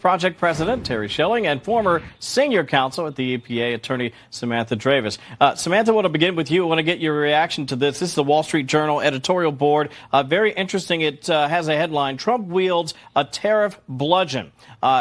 Project President Terry Schilling and former senior counsel at the EPA, attorney Samantha Dravis. Samantha, I want to begin with you. I want to get your reaction to this. This is the Wall Street Journal editorial board. Very interesting. It has a headline, Trump wields a tariff bludgeon.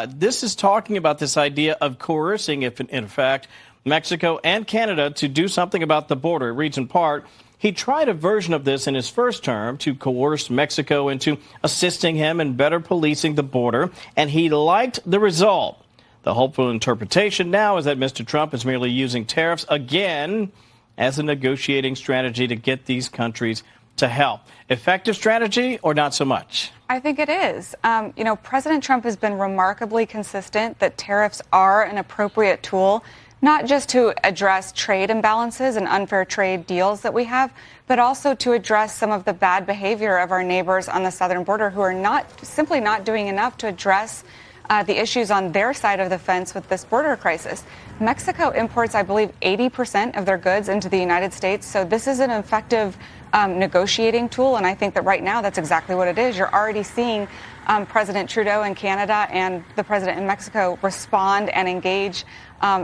This is talking about this idea of coercing, if in fact, Mexico and Canada to do something about the border. It reads in part, he tried a version of this in his first term to coerce Mexico into assisting him in better policing the border, and he liked the result. The hopeful interpretation now is that Mr. Trump is merely using tariffs again as a negotiating strategy to get these countries to help. Effective strategy or not so much? I think it is. President Trump has been remarkably consistent that tariffs are an appropriate tool, not just to address trade imbalances and unfair trade deals that we have, but also to address some of the bad behavior of our neighbors on the southern border who are simply not doing enough to address the issues on their side of the fence with this border crisis. Mexico imports, I believe, 80% of their goods into the United States. So this is an effective negotiating tool. And I think that right now that's exactly what it is. You're already seeing President Trudeau in Canada and the president in Mexico respond and engage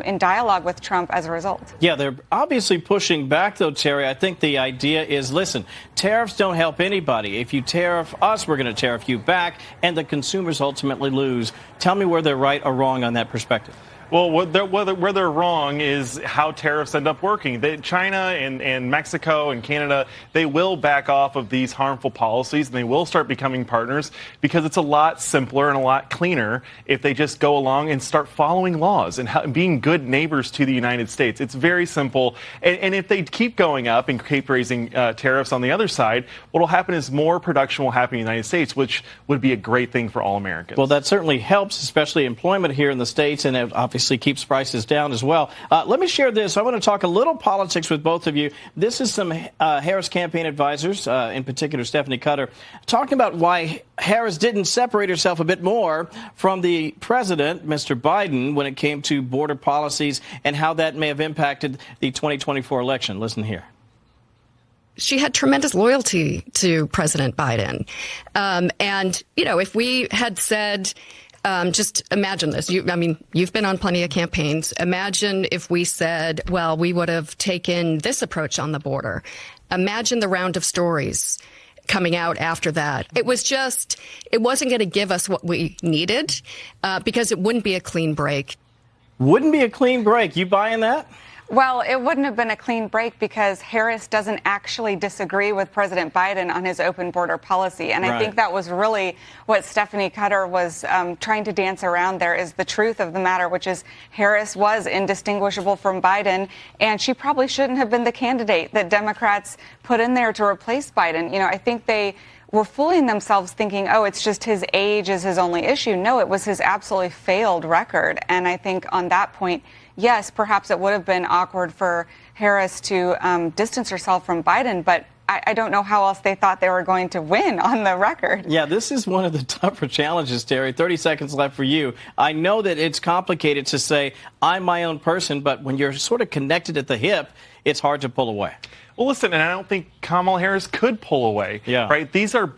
in dialogue with Trump as a result. Yeah, they're obviously pushing back, though, Terry. I think the idea is, listen, tariffs don't help anybody. If you tariff us, we're going to tariff you back, and the consumers ultimately lose. Tell me where they're right or wrong on that perspective. Well, where they're wrong is how tariffs end up working. China and Mexico and Canada, they will back off of these harmful policies, and they will start becoming partners because it's a lot simpler and a lot cleaner if they just go along and start following laws and being good neighbors to the United States. It's very simple. And if they keep going up and keep raising tariffs on the other side, what will happen is more production will happen in the United States, which would be a great thing for all Americans. Well, that certainly helps, especially employment here in the States, and it obviously keeps prices down as well. Let me share this. I want to talk a little politics with both of you. This is some Harris campaign advisors, in particular Stephanie Cutter, talking about why Harris didn't separate herself a bit more from the president, Mr. Biden, when it came to border policies and how that may have impacted the 2024 election. Listen here. She had tremendous loyalty to President Biden. If we had said, just imagine this. You've been on plenty of campaigns. Imagine if we said, well, we would have taken this approach on the border. Imagine the round of stories coming out after that. It wasn't going to give us what we needed because it wouldn't be a clean break. Wouldn't be a clean break. You buying that? Well, it wouldn't have been a clean break because Harris doesn't actually disagree with President Biden on his open border policy. And I think that was really what Stephanie Cutter was trying to dance around there is the truth of the matter, which is Harris was indistinguishable from Biden, and she probably shouldn't have been the candidate that Democrats put in there to replace Biden. I think they were fooling themselves thinking, oh, it's just his age is his only issue. No, it was his absolutely failed record. And I think on that point, yes, perhaps it would have been awkward for Harris to distance herself from Biden, but I don't know how else they thought they were going to win on the record. Yeah, this is one of the tougher challenges, Terry. 30 seconds left for you. I know that it's complicated to say, I'm my own person, but when you're sort of connected at the hip, it's hard to pull away. Well, listen, and I don't think Kamala Harris could pull away. Yeah. Right. These are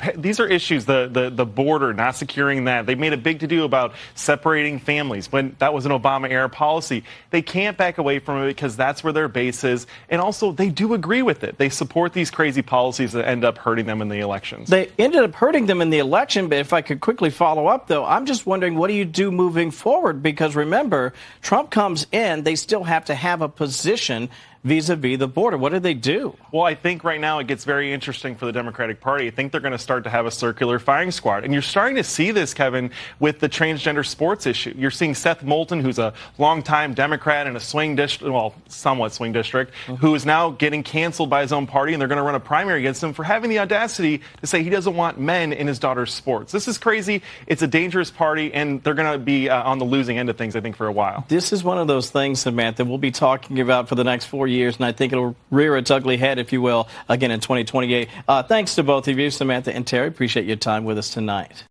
issues. The border, not securing that. They made a big to do about separating families when that was an Obama era policy. They can't back away from it because that's where their base is. And also, they do agree with it. They support these crazy policies that end up hurting them in the elections. They ended up hurting them in the election. But if I could quickly follow up, though, I'm just wondering, what do you do moving forward? Because remember, Trump comes in. They still have to have a position vis-a-vis the border. What do they do? Well, I think right now it gets very interesting for the Democratic Party. I think they're going to start to have a circular firing squad. And you're starting to see this, Kevin, with the transgender sports issue. You're seeing Seth Moulton, who's a longtime Democrat in a swing district, well, somewhat swing district, who is now getting canceled by his own party, and they're going to run a primary against him for having the audacity to say he doesn't want men in his daughter's sports. This is crazy. It's a dangerous party, and they're going to be on the losing end of things, I think, for a while. This is one of those things, Samantha, we'll be talking about for the next 4 years, and I think it'll rear its ugly head, if you will, again in 2028. Thanks to both of you, Samantha and Terry. Appreciate your time with us tonight.